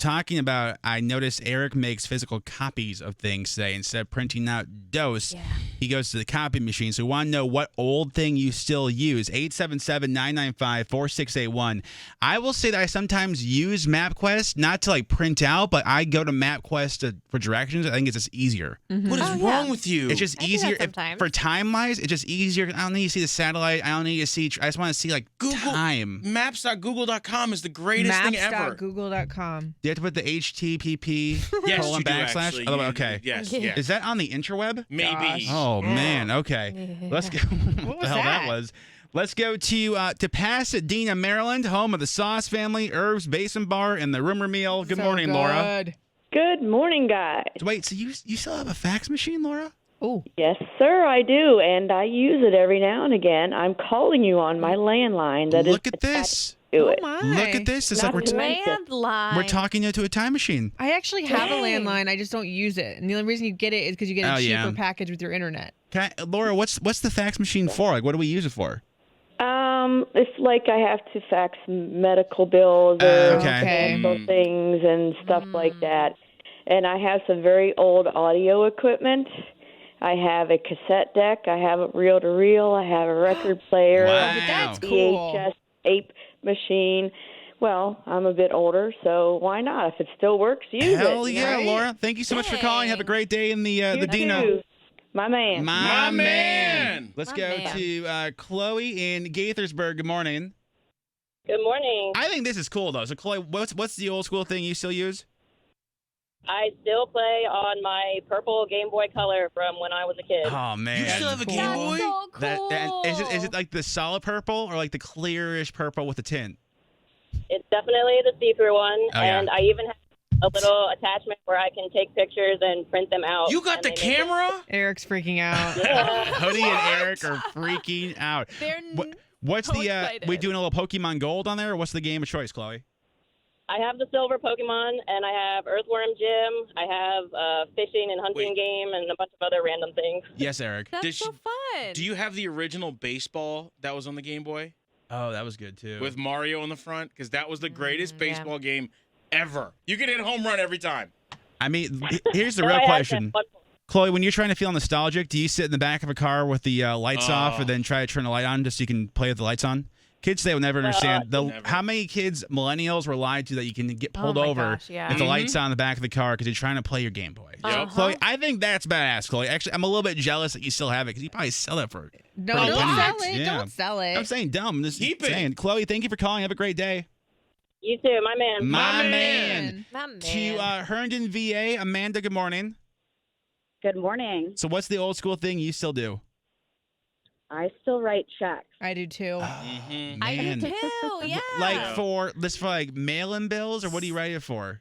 talking about, I noticed Eric makes physical copies of things today instead of printing out dose. Yeah. He goes to the copy machine. So we want to know what old thing you still use. 877-995-4681. I will say that I sometimes use MapQuest, not to like print out, but I go to MapQuest for directions. I think it's just easier. What is wrong with you? It's just I do that easier. sometimes. For time-wise, it's just easier. I don't need to see the satellite. I don't need to see. I just want to see like Google time. Maps.google.com is the greatest thing ever. Maps.google.com. Do you have to put the HTTP Yes, colon you do, backslash? actually. Oh, You- okay. Yes, Yeah. yes. Is that on the interweb? Maybe. Oh man. Okay. Let's go. What was the hell that that? was? Let's go to Pasadena, Maryland, home of the Sauce Family, Herbs Basin Bar, and the Rumor Meal. Good So morning, Laura. good. Good morning, guys. Wait, so you still have a fax machine, Laura? Oh, Yes, sir, I do, and I use it every now and again. I'm calling you on my landline that is Look at this. to oh it. my. Look at this. It's like Not to mention- Landline. we're talking to a time machine. I actually have a Dang. landline. I just don't use it. And the only reason you get it is because you get a Oh, cheaper yeah. package with your internet. Laura, what's the fax machine for? Like, what do we use it for? It's like I have to fax medical bills or Okay. financial things and stuff like that. And I have some very old audio equipment. I have a cassette deck. I have a reel-to-reel. I have a record player. Wow. That's cool. VHS tape machine. Well, I'm a bit older, so why not? If it still works, use Hell it. yeah, right? Laura. Thank you so much for calling. Have a great day in the You Dino. too. My man. My man. man. Let's My go man. to Chloe in Gaithersburg. Good morning. Good morning. I think this is cool though. So Chloe, what's the old school thing you still use? I still play on my purple Game Boy Color from when I was a kid. Oh man. You still have a Cool. Game That's Boy? so cool. Is it like the solid purple or like the clearish purple with the tint? It's definitely the see-through one, Oh, yeah. and I even have a little attachment where I can take pictures and print them out. You got and the they make it- camera? Eric's freaking out. Yeah. Hoodie and Eric are freaking out. They're What's so excited. we doing a little Pokemon Gold on there, or what's the game of choice, Chloe? I have the silver Pokemon, and I have Earthworm Jim. I have fishing and hunting Wait. game, and a bunch of other random things. Yes, Eric. That's Did so she- fun. Do you have the original baseball that was on the Game Boy Oh, that was good too. with Mario on the front? Because that was the greatest yeah. baseball game ever. You could hit a home run every time. I mean, here's the No, real I had question. that one. Chloe, when you're trying to feel nostalgic, do you sit in the back of a car with the lights off Oh. and then try to turn the light on just so you can play with the lights on? Kids today will never understand Never. how many kids, millennials, were lied to that you can get pulled Oh my over gosh, yeah. with the Mhm. lights on in the back of the car because you're trying to play your Game Boy. Yep. Chloe, I think that's badass, Chloe. Actually, I'm a little bit jealous that you still have it because you probably sell it for. No, Pretty don't penny. sell it. Yeah. Don't sell it. I'm saying dumb. I'm just Keep it. saying. Chloe, thank you for calling. Have a great day. You too, my man. My man. man. My man. To Herndon, VA, Amanda, good morning. Good morning. So what's the old school thing you still do? I still write checks. I do too. Mhm. I do Man. too. Yeah. Like for like mail-in bills, or what do you write it for?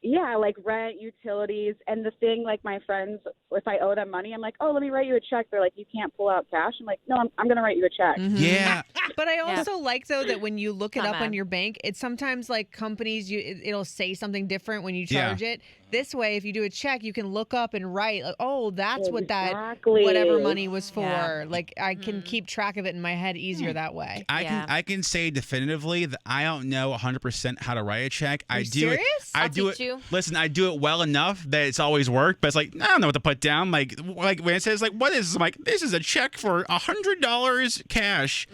Yeah, like rent, utilities, and the thing, like my friends, if I owe them money, I'm like, oh, let me write you a check. They're like, you can't pull out cash. I'm like, no, I'm going to write you a check. Mhm. Yeah. But I also like though that when you look it Come up on on. your bank, it's sometimes like companies it'll say something different when you Yeah. charge it. This way, if you do a check, you can look up and write, like, oh, that's what that Exactly. whatever money was for. Yeah. Like I can keep track of it in my head easier that way. Yeah. I can say definitively that I don't know 100% how to write a check. I you do serious? it. I I'll do teach it. you. Listen, I do it well enough that it's always worked. But it's like I don't know what to put down. Like when it says like what is this? I'm like this is a check for $100 cash.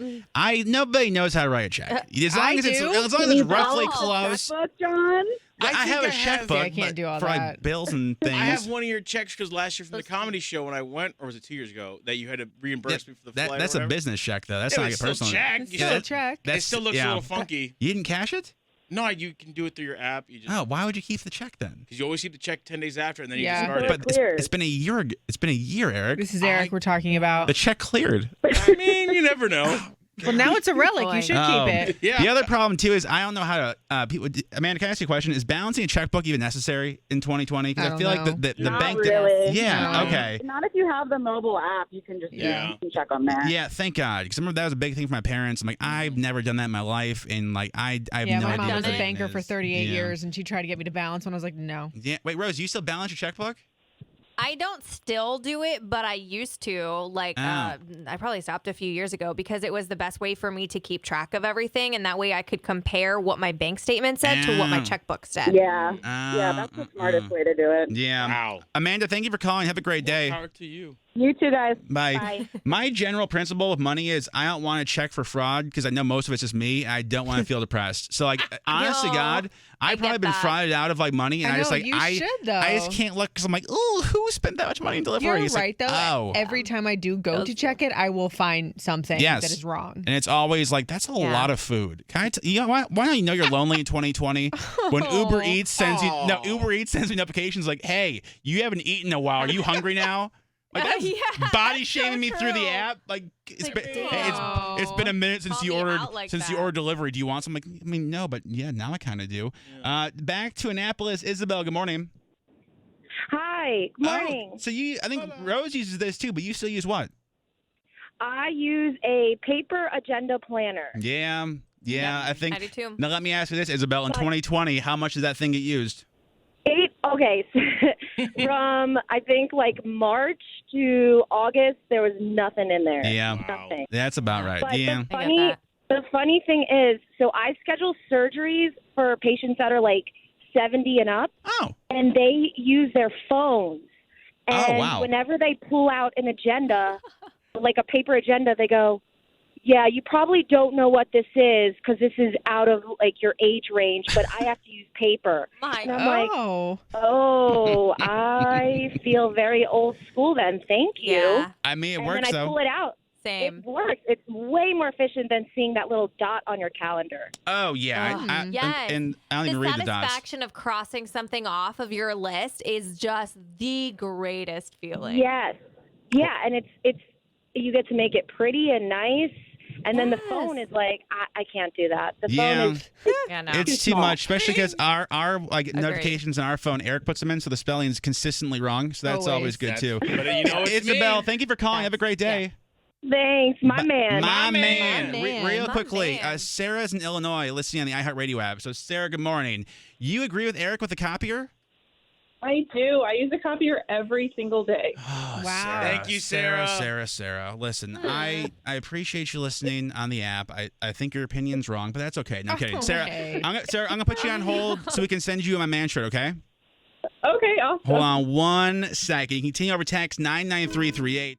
Nobody knows how to write a check. As long I as it's do. roughly Oh. close. Book, John? I think have a I have- checkbook See, I can't but do all for like that. bills and things. I have one of your checks because last year from the Those- comedy show when I went, or was it 2 years ago, that you had to reimburse me for the That- flight. that's or a whatever. business check though. That's Yeah, not but like a it's still personal. check. It's You still know, a check. It still looks a little funky. You didn't cash it? No, you can do it through your app. You just Oh, why would you keep the check then? because you always keep the check 10 days after, and then you Yeah. can start it. But cleared. it's been a year. It's been a year, Eric. This is Eric we're talking about. The check cleared. I mean, you never know. Well, now it's a relic. Boy. You should Oh. keep it. Yeah. The other problem too is I don't know how to. People, Amanda, can I ask you a question? Is balancing a checkbook even necessary in 2020? I Because I don't feel like know. the Not bank. really. Yeah. No. Okay. Not if you have the mobile app. You can just Yeah. you can check on there. Yeah. Thank God. Because I remember that was a big thing for my parents. I'm like, I've never done that in my life, and like I have Yeah, no my idea. mom what was a that banker for is. 38 Yeah. years, and she tried to get me to balance when I was like, no. Yeah. Wait, Rose, you still balance your checkbook? I don't still do it, but I used to. Like, I probably stopped a few years ago because it was the best way for me to keep track of everything, and that way I could compare what my bank statement said to what my checkbook said. Yeah. Yeah, that's the smartest way to do it. Yeah. Wow. Amanda, thank you for calling. Have a great day. Power to you. You too, guys. Bye. Bye. My general principle with money is I don't want to check for fraud because I know most of it's just me. I don't want to feel depressed. So, like, honest to No, God, I've get probably been that. frauded out of like money, and I I just know, like you should, though. I just can't look because I'm like, oh, who spent that much money in delivery? You're It's right, like, though. oh, Every time I do go to check it, I will find something Yes. that is wrong. and it's always like that's a Yeah. lot of food. Can I? You know why don't you know you're lonely in 2020 when Uber Eats sends you Uber Eats sends you notifications like, hey, you haven't eaten in a while. Are you hungry now? Like that's Yeah, body shaming me through the true. app. Like it's Like, been, hey, it's been a minute since Call you me ordered out like you that. ordered delivery. Do you want some? Like, I mean, no, but yeah, now I kind of do. Back to Annapolis, Isabel. Good morning. Hi. Good morning. Oh, so I think Rose uses this too, but you still use what? I use a paper agenda planner. Yeah, I think. I do too. Now let me ask you this, Isabel. In 2020, how much did that thing get used? Okay, from I think like March to August, there was nothing in there. Yeah. Nothing. That's about right. But Yeah. the funny thing is, so I schedule surgeries for patients that are like 70 and up, and they use their phones. And wow. whenever they pull out an agenda, like a paper agenda, they go, yeah, you probably don't know what this is because this is out of like your age range, but I have to use paper. And I'm like, oh, I feel very old school then. Thank you. Yeah. I mean, it And works then I though. pull it out. Same. It works. It's way more efficient than seeing that little dot on your calendar. Oh yeah, Yes. and I don't even The read the dots. satisfaction of crossing something off of your list is just the greatest feeling. Yes. Yeah, and it's you get to make it pretty and nice. And then the phone is like, I can't do that. The phone is no. It's too much, especially because our like notifications on our phone, Eric puts them in, so the spelling is consistently wrong. So that's always good too. But you know it's Isabel, me. thank you for calling. Have a great day. Thanks, my man. My man. My man. Real My quickly, man. Sarah's in Illinois listening on the iHeartRadio app. So Sarah, good morning. You agree with Eric with the copier? I do. I use a copier every single day. Oh, Wow. Sarah, Thank you, Sarah. Sarah. Listen, I appreciate you listening on the app. I think your opinion's wrong, but that's okay. No, I'm kidding. Sarah, Okay. I'm gonna put you on hold so we can send you my man shirt, okay? Okay, awesome. Hold on 1 second. You can continue over text 99338.